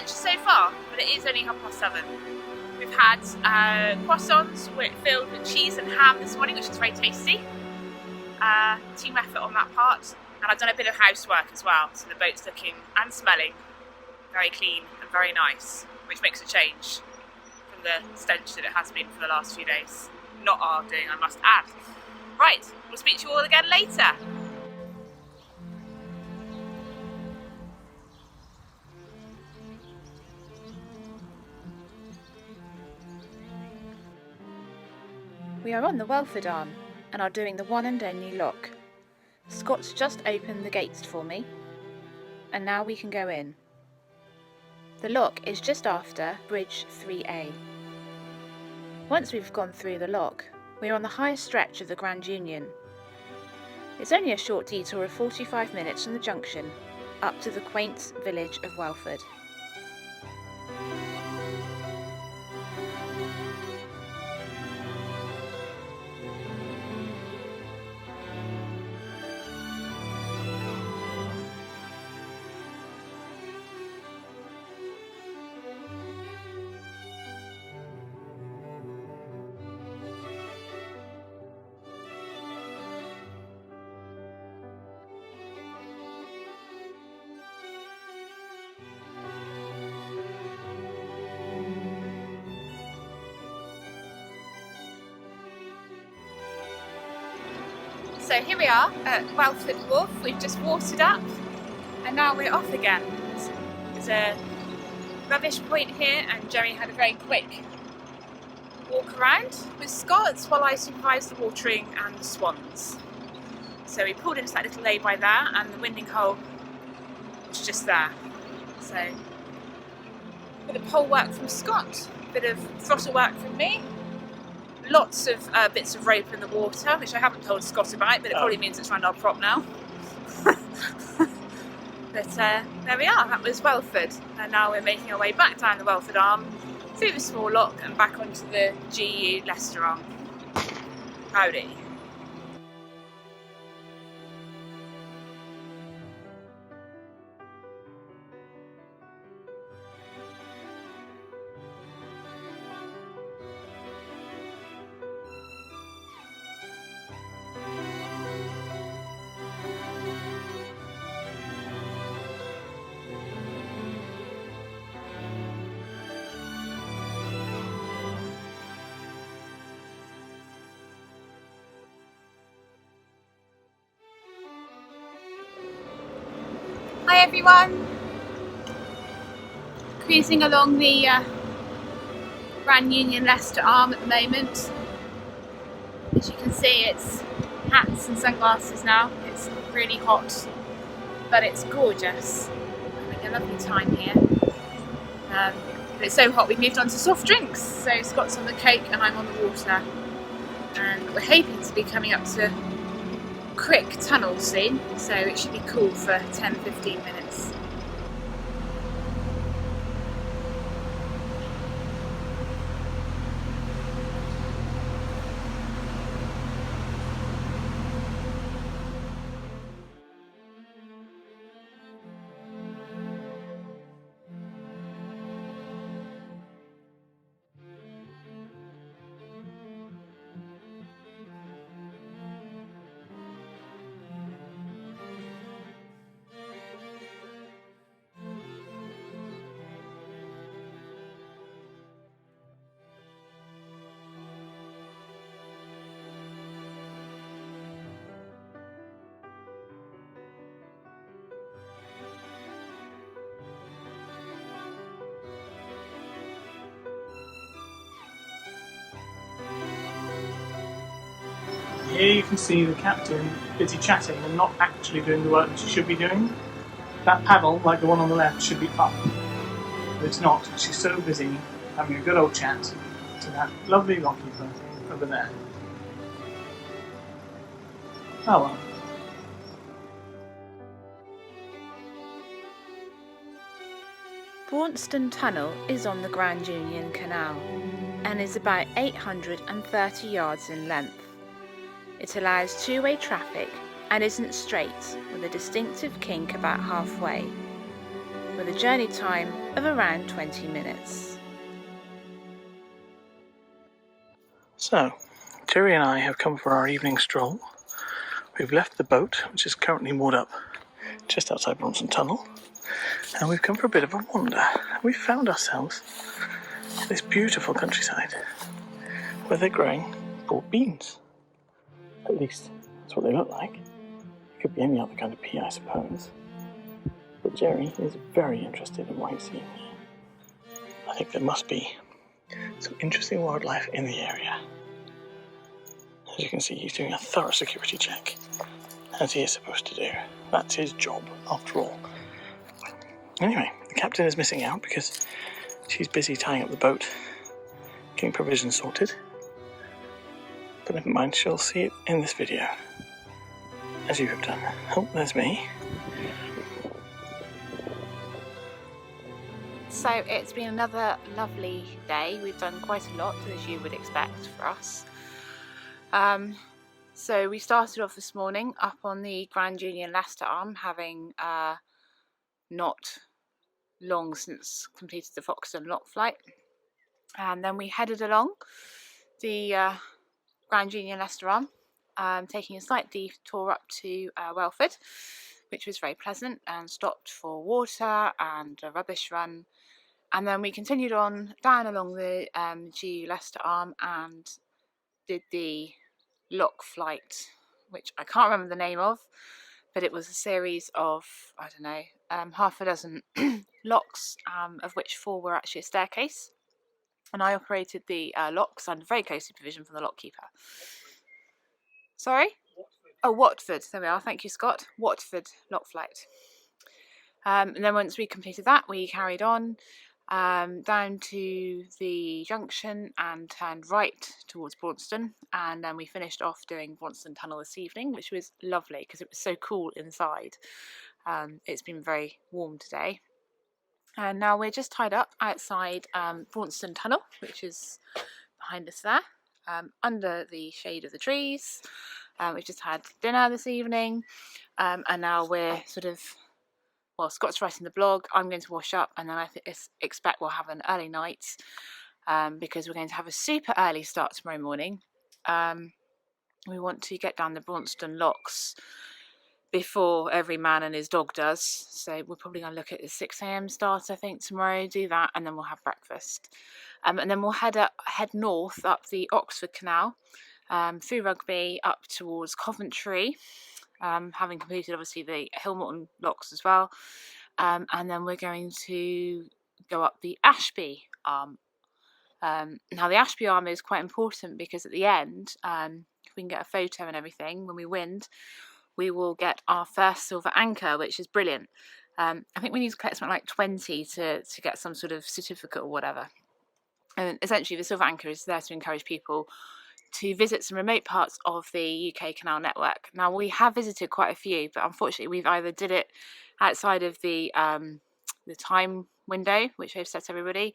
adventure so far, but it is only 7:30. We've had croissants filled with cheese and ham this morning, which is very tasty. Team effort on that part, and I've done a bit of housework as well, so the boat's looking and smelling very clean and very nice, which makes a change from the stench that it has been for the last few days. Not our doing, I must add. Right, we'll speak to you all again later. We are on the Welford arm and are doing the one and only lock. Scott's just opened the gates for me, and now we can go in. The lock is just after Bridge 3A. Once we've gone through the lock, we're on the highest stretch of the Grand Union. It's only a short detour of 45 minutes from the junction up to the quaint village of Welford. So here we are at Welford Wharf. We've just watered up and now we're off again. There's a rubbish point here and Jerry had a very quick walk around with Scott while I supervised the watering and the swans. So we pulled into that little lay-by there and the winding hole was just there. So a bit of pole work from Scott, a bit of throttle work from me. Lots of bits of rope in the water, which I haven't told Scott about, but it probably means it's around our prop now. But there we are, that was Welford. And now we're making our way back down the Welford arm, through the small lock and back onto the GU Leicester arm. Howdy. Hi everyone, cruising along the Grand Union Leicester arm at the moment. As you can see, it's hats and sunglasses now. It's really hot, but it's gorgeous. I'm having a lovely time here. But it's so hot we've moved on to soft drinks. So Scott's on the Coke and I'm on the water. And we're hoping to be coming up to Crick Tunnel soon, so it should be cool for 10-15 minutes. Here you can see the captain busy chatting and not actually doing the work that she should be doing. That paddle, like the one on the left, should be up, but it's not. She's so busy having a good old chat to that lovely lockkeeper over there. Oh well. Braunston Tunnel is on the Grand Union Canal and is about 830 yards in length. It allows two-way traffic and isn't straight, with a distinctive kink about halfway, with a journey time of around 20 minutes. So, Jerry and I have come for our evening stroll. We've left the boat, which is currently moored up just outside Braunston Tunnel, and we've come for a bit of a wander. We've found ourselves in this beautiful countryside where they're growing broad beans. At least, that's what they look like. It could be any other kind of pea, I suppose. But Jerry is very interested in what he's seeing here. I think there must be some interesting wildlife in the area. As you can see, he's doing a thorough security check, as he is supposed to do. That's his job, after all. Anyway, the captain is missing out because she's busy tying up the boat, getting provisions sorted. But never mind, she'll see it in this video, as you have done. Oh, there's me. So it's been another lovely day. We've done quite a lot, as you would expect for us. So we started off this morning up on the Grand Union Leicester Arm, having not long since completed the Foxton lock flight. And then we headed along the Grand Union Leicester Arm, taking a slight detour up to Welford, which was very pleasant, and stopped for water and a rubbish run. And then we continued on down along the GU Leicester Arm and did the lock flight, which I can't remember the name of, but it was a series of, I don't know, half a dozen locks, of which 4 were actually a staircase. And I operated the locks under very close supervision from the lock keeper. Sorry? Oh, Watford. There we are. Thank you, Scott. Watford lock flight. And then once we completed that, we carried on down to the junction and turned right towards Braunston, and then we finished off doing Braunston Tunnel this evening, which was lovely because it was so cool inside. It's been very warm today, and now we're just tied up outside Braunston Tunnel, which is behind us there, under the shade of the trees. We've just had dinner this evening, and now we're sort of, well, Scott's writing the blog, I'm going to wash up, and then I expect we'll have an early night, because we're going to have a super early start tomorrow morning. We want to get down the Braunston locks before every man and his dog does, so we're probably going to look at the 6 a.m. start, I think, tomorrow, do that, and then we'll have breakfast. And then we'll head north up the Oxford Canal, through Rugby, up towards Coventry, having completed obviously the Hillmorton locks as well, and then we're going to go up the Ashby Arm. Now the Ashby Arm is quite important because at the end, if we can get a photo and everything, when we wind, we will get our first silver anchor, which is brilliant. I think we need to collect something like 20 to get some sort of certificate or whatever. And essentially the silver anchor is there to encourage people to visit some remote parts of the UK canal network. Now, we have visited quite a few, but unfortunately we've either did it outside of the time window, which they've set everybody,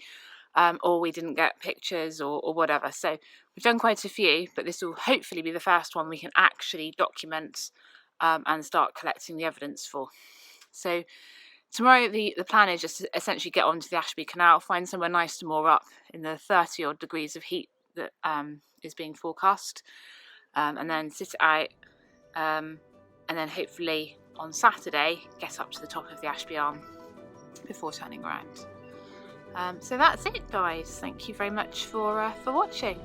or we didn't get pictures or whatever. So we've done quite a few, but this will hopefully be the first one we can actually document and start collecting the evidence for. So tomorrow the plan is just to essentially get onto the Ashby Canal, find somewhere nice to moor up in the 30 odd degrees of heat that is being forecast, and then sit it out, and then hopefully on Saturday get up to the top of the Ashby Arm before turning around. So that's it, guys. Thank you very much for watching.